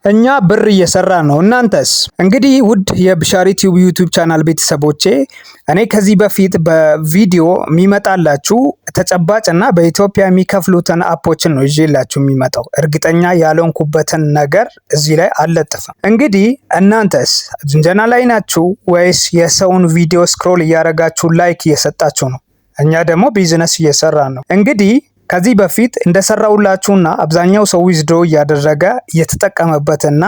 እኛ ብር እየሰራን ነው። እናንተስ? እንግዲህ ውድ የብሻሪ ቲዩብ ዩቲዩብ ቻናል ቤተሰቦቼ እኔ ከዚህ በፊት በቪዲዮ የሚመጣላችሁ ተጨባጭ እና በኢትዮጵያ የሚከፍሉትን አፖችን ነው ይዤላችሁ የሚመጣው። እርግጠኛ ያልሆንኩበትን ነገር እዚህ ላይ አልለጥፍም። እንግዲህ እናንተስ ጅንጀና ላይ ናችሁ ወይስ የሰውን ቪዲዮ ስክሮል እያደረጋችሁ ላይክ እየሰጣችሁ ነው? እኛ ደግሞ ቢዝነስ እየሰራን ነው። እንግዲህ ከዚህ በፊት እንደሰራውላችሁና አብዛኛው ሰው ዊዝድሮ እያደረገ እየተጠቀመበትና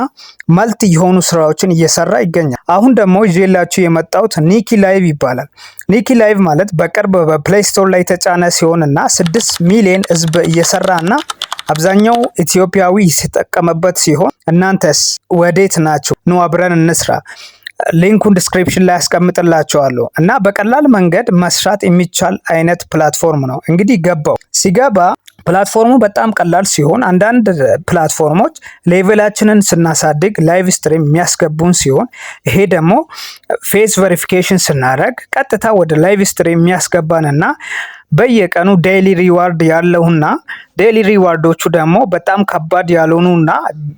መልቲ የሆኑ ስራዎችን እየሰራ ይገኛል። አሁን ደግሞ ይዤላችሁ የመጣሁት ኒኪ ላይቭ ይባላል። ኒኪ ላይቭ ማለት በቅርብ በፕሌይ ስቶር ላይ የተጫነ ሲሆንና 6 ሚሊዮን ህዝብ እየሰራና አብዛኛው ኢትዮጵያዊ የተጠቀመበት ሲሆን እናንተስ ወዴት ናችሁ? ኑ አብረን እንስራ። ሊንኩን ዲስክሪፕሽን ላይ አስቀምጥላችኋለሁ እና በቀላል መንገድ መስራት የሚቻል አይነት ፕላትፎርም ነው። እንግዲህ ሲገባ ፕላትፎርሙ በጣም ቀላል ሲሆን አንዳንድ ፕላትፎርሞች ሌቨላችንን ስናሳድግ ላይቭ ስትሪም የሚያስገቡን ሲሆን ይሄ ደግሞ ፌስ ቬሪፊኬሽን ስናደርግ ቀጥታ ወደ ላይቭ ስትሪም የሚያስገባንና በየቀኑ ዴይሊ ሪዋርድ ያለውና ዴይሊ ሪዋርዶቹ ደግሞ በጣም ከባድ ያልሆኑና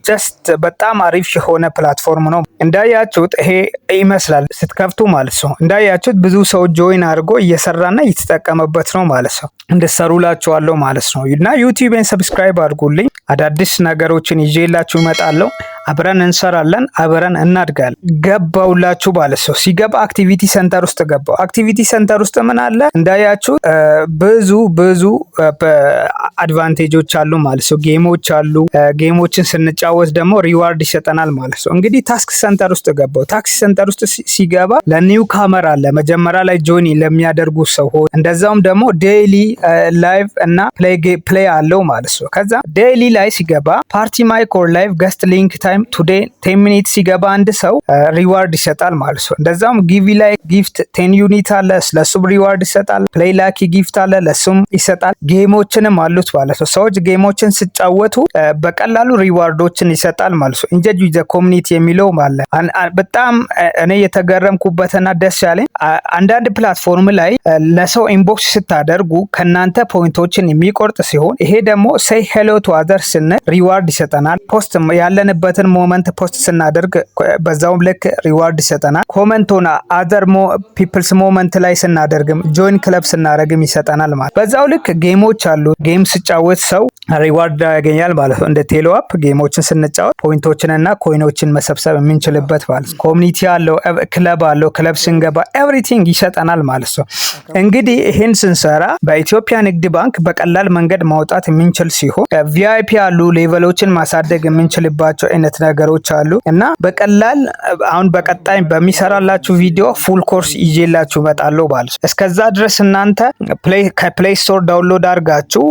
ጀስት በጣም አሪፍ የሆነ ፕላትፎርም ነው። እንዳያችሁት ይሄ ይመስላል ስትከፍቱ ማለት ነው። እንዳያችሁት ብዙ ሰው ጆይን አድርጎ እየሰራና እየተጠቀመበት ነው ማለት ነው። እንድትሰሩላችኋለሁ ማለት ነው። እና ዩቲዩብን ሰብስክራይብ አድርጉልኝ። አዳዲስ ነገሮችን ይዤላችሁ እመጣለሁ። አብረን እንሰራለን፣ አብረን እናድጋለን። ገባውላችሁ ማለት ነው። ሲገባ አክቲቪቲ ሴንተር ውስጥ ገባው። አክቲቪቲ ሴንተር ውስጥ ምን አለ እንዳያችሁ ብዙ አድቫንቴጆች አሉ ማለት ነው። ጌሞች አሉ። ጌሞችን ስንጫወት ደግሞ ሪዋርድ ይሰጠናል ማለት ነው። እንግዲህ ታስክ ሴንተር ውስጥ ገባው። ታስክ ሴንተር ውስጥ ሲገባ ለኒው ካመር አለ መጀመሪያ ላይ ጆይን ለሚያደርጉ ሰዎች፣ እንደዛውም ደግሞ ዴይሊ ላይቭ እና ፕሌይ አለው ማለት ነው። ከዛ ዴይሊ ላይ ሲገባ ፓርቲ ማይክ ኦር ላይቭ ገስት ሊንክ ታይም ቱዴይ 10 ሚኒት ሲገባ አንድ ሰው ሪዋርድ ይሰጣል ማለት ነው። እንደዛውም ጊቪ ላይ ጊፍት 10 ዩኒት አለ፣ ለሱም ሪዋርድ ይሰጣል። ፕሌይ ላኪ ጊፍት አለ፣ ለሱም ይሰጣል። ጌሞችንም አሉት ማለት ነው። ሰዎች ጌሞችን ሲጫወቱ በቀላሉ ሪዋርዶችን ይሰጣል ማለት ነው። ኢንጌጅ ዊዝ ዘ ኮሚኒቲ የሚለው አለ። በጣም እኔ የተገረምኩበትና ደስ ያለኝ አንዳንድ ፕላትፎርም ላይ ለሰው ኢንቦክስ ስታደርጉ ከናንተ ፖይንቶችን የሚቆርጥ ሲሆን ይሄ ደግሞ ሴይ ሄሎ ቱ አዘርስ ስንል ሪዋርድ ይሰጠናል። ፖስት ያለንበትን ሞመንት ፖስት ስናደርግ በዛውም ልክ ሪዋርድ ይሰጠናል። ኮመንት ሆና አዘር ፒፕልስ ሞመንት ላይ ስናደርግም ጆይን ክለብ ስናደርግም ይሰጠናል ማለት። በዛው ልክ ጌሞች አሉ። ጌም ሲጫወት ሰው ሪዋርድ ያገኛል ማለት ነው። እንደ ቴሎ አፕ ጌሞችን ስንጫወት ፖይንቶችንና ኮይኖችን መሰብሰብ የምንችልበት ማለት ነው። ኮሚኒቲ አለው፣ ክለብ አለው። ክለብ ስንገባ ኤቭሪቲንግ ይሰጠናል ማለት ነው። እንግዲህ ይህን ስንሰራ በኢትዮጵያ ንግድ ባንክ በቀላል መንገድ ማውጣት የምንችል ሲሆን ቪአይፒ አሉ። ሌቨሎችን ማሳደግ የምንችልባቸው አይነት ነገሮች አሉ እና በቀላል አሁን በቀጣይ በሚሰራላችሁ ቪዲዮ ፉል ኮርስ ይዤላችሁ እመጣለሁ ማለት ነው። እስከዛ ድረስ እናንተ ከፕሌይ ስቶር ዳውንሎድ አድርጋችሁ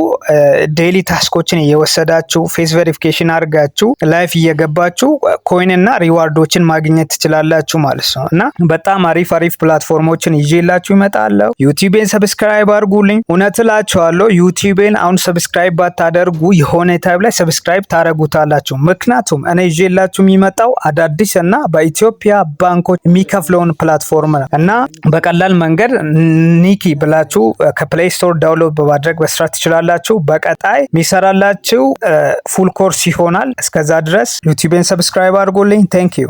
ዴይሊ ታስኮችን እየወሰዳችሁ ፌስ ቬሪፊኬሽን አድርጋችሁ ላይፍ እየገባችሁ ኮይን እና ሪዋርዶችን ማግኘት ትችላላችሁ ማለት ነው። እና በጣም አሪፍ ፕላትፎርሞችን ይዤላችሁ እመጣለሁ። ዩቲዩብን ሰብስክራይብ አድርጉልኝ። እውነት እላችኋለሁ ዩቲዩብን አሁን ሰብስክራይብ ባታደርጉ የሆነ ታይም ላይ ሰብስክራይብ ታደርጉታላችሁ። ምክንያቱም እኔ ይዤላችሁ የሚመጣው አዳዲስ እና በኢትዮጵያ ባንኮች የሚከፍለውን ፕላትፎርም ነው እና በቀላል መንገድ ኒኪ ብላችሁ ከፕሌይ ስቶር ዳውንሎድ በማድረግ መስራት ትችላላችሁ። በቀጣይ የሚሰራላችሁ ፉል ኮርስ ይሆናል። እስከዛ ድረስ ዩቲዩብን ሰብስክራይብ አድርጉልኝ። ቴንክ ዩ